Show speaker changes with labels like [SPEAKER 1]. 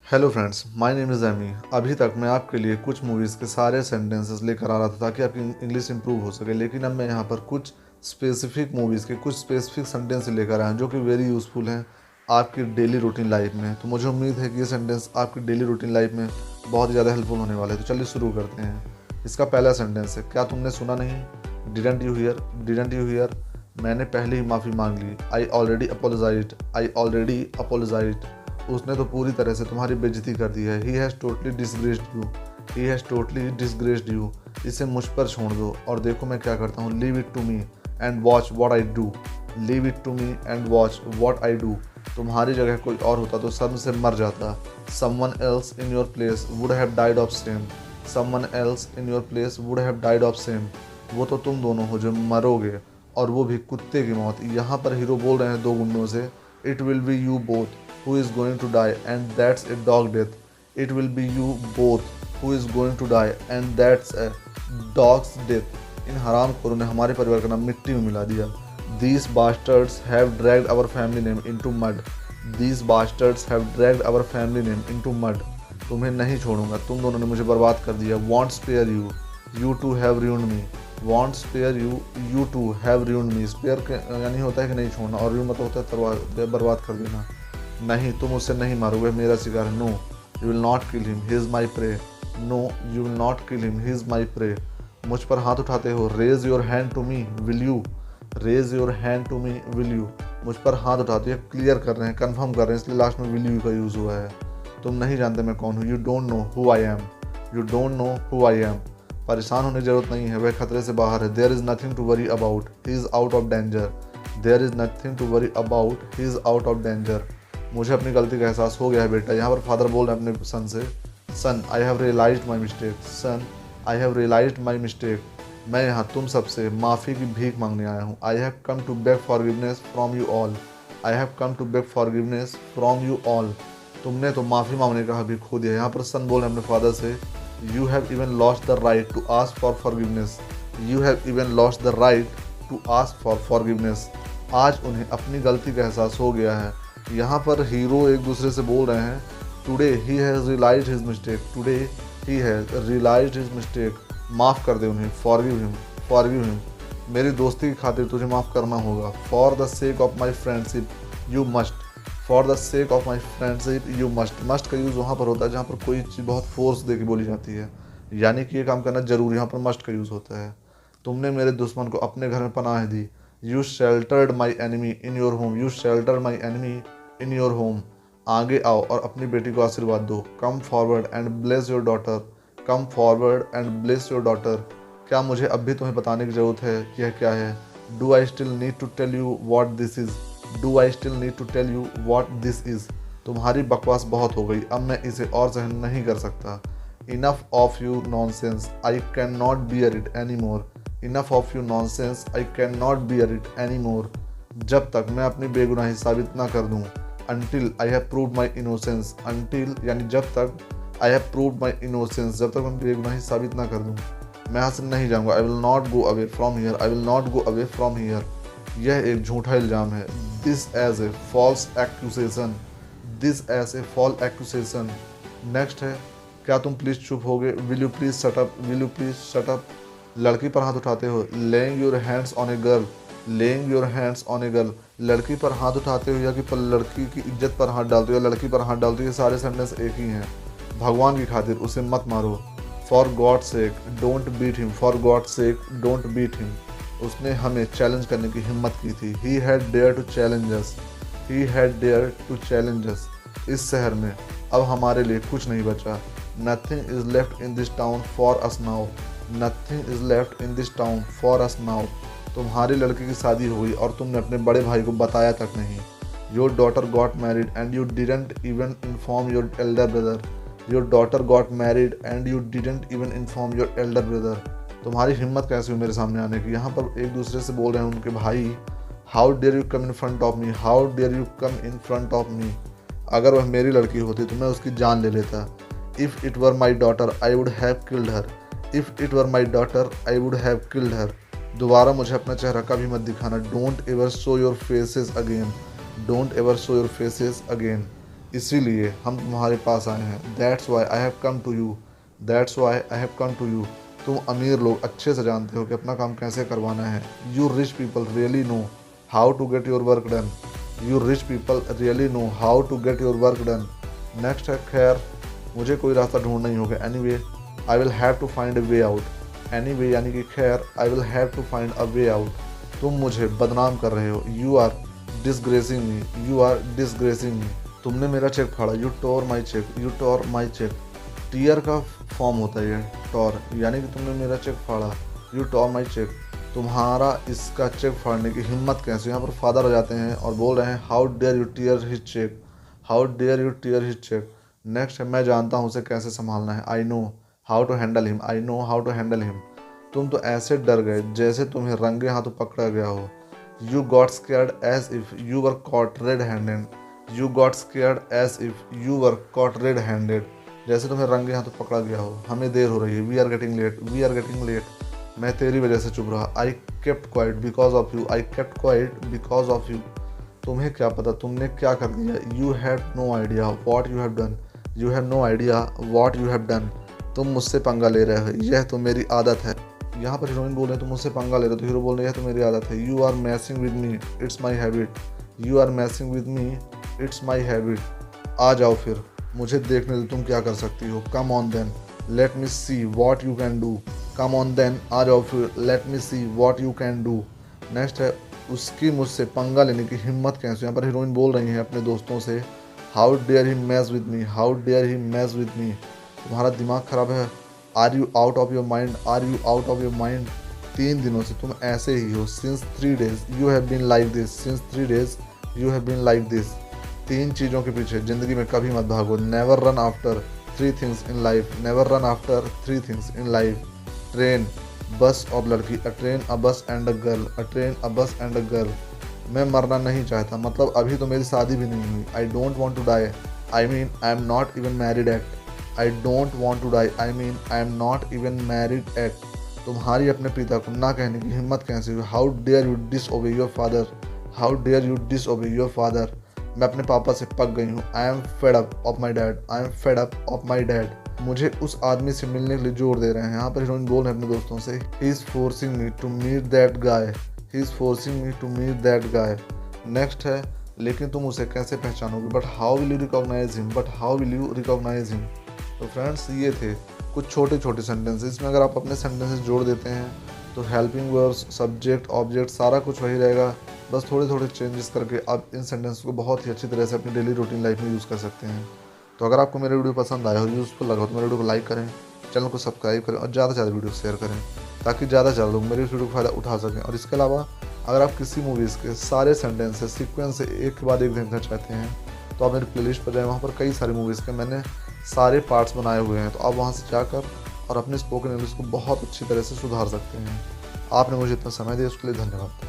[SPEAKER 1] Hello friends, my name is Amy. अभी तक मैं आपके लिए कुछ मूवीज़ के सारे सेंटेंसेस लेकर आ रहा था ताकि आपकी इंग्लिश इंप्रूव हो सके, लेकिन अब मैं यहाँ पर कुछ स्पेसिफिक मूवीज़ के कुछ स्पेसिफिक सेंटेंस लेकर आया हूँ जो कि वेरी यूज़फुल हैं आपकी डेली रूटीन लाइफ में। तो मुझे उम्मीद है कि ये सेंटेंस आपकी डेली रूटीन लाइफ में बहुत ज़्यादा हेल्पफुल होने वाले हैं। तो चलिए शुरू करते हैं। इसका पहला सेंटेंस है, क्या तुमने सुना नहीं? Didn't you hear? Didn't you hear? मैंने पहले ही माफ़ी मांग ली। I already apologised. I already apologised. उसने तो पूरी तरह से तुम्हारी बेइज्जती कर दी है। He has totally disgraced you. He has totally disgraced you. इसे मुझ पर छोड़ दो और देखो मैं क्या करता हूँ। Leave it to me and watch what I do. Leave it to me and watch what I do. तुम्हारी जगह कोई और होता तो शर्म से मर जाता। Someone else in your place would have died of same. Someone else in your place would have died of same. वो तो तुम दोनों हो जो मरोगे, और वो भी कुत्ते की मौत। यहाँ पर हीरो बोल रहे हैं दो गुंडों से, it will be you both who is going to die and that's a dog death. It will be you both who is going to die and that's a dog's death. इन हरामखोरों ने हमारे परिवार का नाम मिट्टी में मिला दिया। These bastards have dragged our family name into mud. These bastards have dragged our family name into mud. तुम्हें नहीं छोड़ूंगा, तुम दोनों ने मुझे बर्बाद कर दिया। Won't spare you. You too have ruined me. Won't spare you. You too have ruined me. Spare यानी होता है कि नहीं छोड़ना, और ruin मतलब होता है बर्बाद कर देना। नहीं, तुम उससे नहीं मारोगे, मेरा शिकार। No you will not kill him, he is my prey. No you will not kill him, he is my prey. मुझ पर हाथ उठाते हो। Raise your hand to me will you. Raise your hand to me will you. मुझ पर हाथ उठाते हो, क्लियर कर रहे हैं, कंफर्म कर रहे हैं, इसलिए लास्ट में विल यू का यूज़ हुआ है। तुम नहीं जानते मैं कौन हूँ। You don't know who I am. You don't know who I am. परेशान होने की जरूरत नहीं है, वह खतरे से बाहर है। There is nothing to worry about, he is out of danger. There is nothing to worry about, he is out of danger. मुझे अपनी गलती का एहसास हो गया है बेटा। यहाँ पर फादर बोल रहे हैं अपने सन से, son I have realised my mistake. Son I have realised my mistake. मैं यहाँ तुम सबसे माफ़ी की भीख मांगने आया हूँ। I have come to beg forgiveness from you all. I have come to beg forgiveness from you all. तुमने तो माफ़ी मांगने का हक भी खो दिया। यहाँ पर सन बोल रहे हैं अपने फादर से, you have even lost the right to ask for forgiveness. You have even lost the right to ask for forgiveness. आज उन्हें अपनी गलती का एहसास हो गया है। यहाँ पर हीरो एक दूसरे से बोल रहे हैं, today he has realised his mistake. Today he has realised his mistake. माफ़ कर दे उन्हें। Forgive him, forgive him. मेरी दोस्ती की खातिर तुझे माफ़ करना होगा। For the sake of my friendship you must. For the sake of my friendship you must. Must का यूज़ वहाँ पर होता है जहाँ पर कोई चीज़ बहुत फोर्स दे के बोली जाती है, यानी कि ये काम करना जरूरी, यहाँ पर मस्ट का यूज़ होता है। तुमने मेरे दुश्मन को अपने घर में पनाह दी। You sheltered my enemy in your home. You sheltered my enemy in your home. आगे आओ और अपनी बेटी को आशीर्वाद दो। Come forward and bless your daughter. Come forward and bless your daughter. क्या मुझे अब भी तुम्हें बताने की ज़रूरत है कि यह क्या है? Do I still need to tell you what this is? Do I still need to tell you what this is? तुम्हारी बकवास बहुत हो गई, अब मैं इसे और सहन नहीं कर सकता। Enough of you nonsense, I can not bear it any more. Enough of you nonsense, I can not bear it any more. जब तक मैं अपनी बेगुनाही साबित ना कर दूँ। Until I have proved my innocence। Until यानी जब तक I have proved my innocence, जब तक मैं बेगुनाही साबित ना कर दूँ, मैं यहाँ से नहीं जाऊँगा। I will not go away from here। I will not go away from here। यह एक झूठा इल्ज़ाम है। This as a false accusation। This as a false accusation। Next है, क्या तुम प्लीज़ चुप होगे? Will you please shut up? Will you please shut up? लड़की पर हाथ उठाते हो। Laying your hands on a girl। Laying your hands on a girl. लड़की पर हाथ उठाते हो या कि लड़की की इज्जत पर हाथ डालते हो या लड़की पर हाथ डालते हो, ये सारे सेंटेंस एक ही हैं। भगवान की खातिर उसे मत मारो। For God sake don't beat him. For God sake don't beat him. उसने हमें चैलेंज करने की हिम्मत की थी। He had dare to challenge us. He had dare to challenge us. इस शहर में अब हमारे लिए कुछ नहीं बचा। Nothing is left in this town for us now. Nothing is left in this town for us now. तुम्हारी लड़की की शादी हो गई और तुमने अपने बड़े भाई को बताया तक नहीं। Your daughter got married and you didn't even inform your Elder brother. Your daughter got married and you didn't even inform your Elder brother. तुम्हारी हिम्मत कैसे हुई मेरे सामने आने की? यहाँ पर एक दूसरे से बोल रहे हैं उनके भाई, how dare you come in front of me. How dare you come in front of me. अगर वह मेरी लड़की होती तो मैं उसकी जान ले लेता। If it were my daughter I would have killed her. If it were my daughter I would have killed her. दोबारा मुझे अपना चेहरा कभी मत दिखाना। Don't ever show your faces again. Don't ever show your faces again. इसीलिए हम तुम्हारे पास आए हैं। That's why I have come to you, that's why I have come to you. तुम अमीर लोग अच्छे से जानते हो कि अपना काम कैसे करवाना है। You rich people really know how to get your work done, you rich people really know how to get your work done. Next है, खैर मुझे कोई रास्ता ढूंढना ही होगा। Anyway I will have to find a way out. Anyway यानी कि खैर, I will have to find a way out. तुम मुझे बदनाम कर रहे हो। You are disgracing me, you are disgracing मी। तुमने मेरा चेक फाड़ा। You tore my check, you tore my check. Tear का फॉर्म होता है ये, टोर, यानी कि तुमने मेरा चेक फाड़ा। You tore my check. तुम्हारा इसका चेक फाड़ने की हिम्मत कैसे। यहाँ पर फादर आ जाते हैं और बोल रहे हैं how dare you tear his cheque, how dare you tear his cheque. Next है, मैं जानता हूँ उसे कैसे संभालना है। I know how to handle him, I know how to handle him. तुम तो ऐसे डर गए जैसे तुम्हें रंगे हाथों पकड़ा गया हो। You got scared as if you were caught red handed, you got scared as if you were caught red handed. जैसे तुम्हें रंगे हाथों पकड़ा गया हो। हमें देर हो रही है। We are getting late, we are getting late. मैं तेरी वजह से चुप रहा। I kept quiet because of you, I kept quiet because of you. तुम्हें क्या पता तुमने क्या कर दिया। You have no idea what you have done, you have no idea what you have done. तुम मुझसे पंगा ले रहे हो, यह तो मेरी आदत है। यहाँ पर हीरोइन बोल रहे हैं तुम मुझसे पंगा ले रहे हो, तो हीरो बोल रहे हैं यह तो मेरी आदत है। You are messing with me, it's my habit, you are messing with me, it's my habit. आ जाओ फिर, मुझे देखने दो तुम क्या कर सकती हो। Come on then let me see what you can do, come on then, आ जाओ फिर, let me see what you can do. Next है, उसकी मुझसे पंगा लेने की हिम्मत कैसे। यहाँ पर हीरोइन बोल रही हैं अपने दोस्तों से how dare he mess with me, how dare he mess with me. तुम्हारा दिमाग खराब है। Are you out of your mind, are you out of your mind. 3 दिनों से तुम ऐसे ही हो। Since 3 days you have been like this, since 3 days you have been like this. 3 चीज़ों के पीछे ज़िंदगी में कभी मत भागो। Never run after 3 things in life, never run after 3 things in life. Train, bus और लड़की। A train, a bus and a girl, a train, a bus and a girl. मैं मरना नहीं चाहता, मतलब अभी तो मेरी शादी भी नहीं हुई। I don't want to die, I mean I am not even married yet. I don't want to die, I mean I am not even married yet. तुम्हारी अपने पिता को ना कहने की हिम्मत कैसे हुई। How dare you disobey your father, how dare you disobey your father. मैं अपने पापा से पक गई हूँ। I am fed up of my dad, I am fed up of my dad. मुझे उस आदमी से मिलने के लिए जोर दे रहे हैं। यहाँ पर हीरोइन बोल रहे हैं अपने दोस्तों से he is forcing me to meet that guy, he is forcing me to meet that guy. Next है, लेकिन तुम उसे कैसे पहचानोगे। But how will you recognise him, but how will you recognise him. तो फ्रेंड्स, ये थे कुछ छोटे छोटे सेंटेंसेस। इसमें अगर आप अपने सेंटेंसेस जोड़ देते हैं तो हेल्पिंग वर्ब्स, सब्जेक्ट, ऑब्जेक्ट सारा कुछ वही रहेगा। बस थोड़े थोड़े चेंजेस करके आप इन सेंटेंस को बहुत ही अच्छी तरह से अपनी डेली रूटीन लाइफ में यूज़ कर सकते हैं। तो अगर आपको मेरा वीडियो पसंद आया हो, यूज़फुल लगा हो, तो मेरे वीडियो को लाइक करें, चैनल को सब्सक्राइब करें और ज़्यादा से ज़्यादा वीडियो शेयर करें ताकि ज़्यादा से ज़्यादा लोग मेरे इस वीडियो का फ़ायदा उठा सकें। और इसके अलावा अगर आप किसी मूवीज़ के सारे सेंटेंसेस सीक्वेंस से एक के बाद एक देखना चाहते हैं तो आप मेरी प्लेलिस्ट पर जाएं। वहाँ पर कई सारी मूवीज़ के मैंने सारे पार्ट्स बनाए हुए हैं, तो आप वहाँ से जाकर और अपने स्पोकन इंग्लिश को बहुत अच्छी तरह से सुधार सकते हैं। आपने मुझे इतना समय दिया उसके लिए धन्यवाद।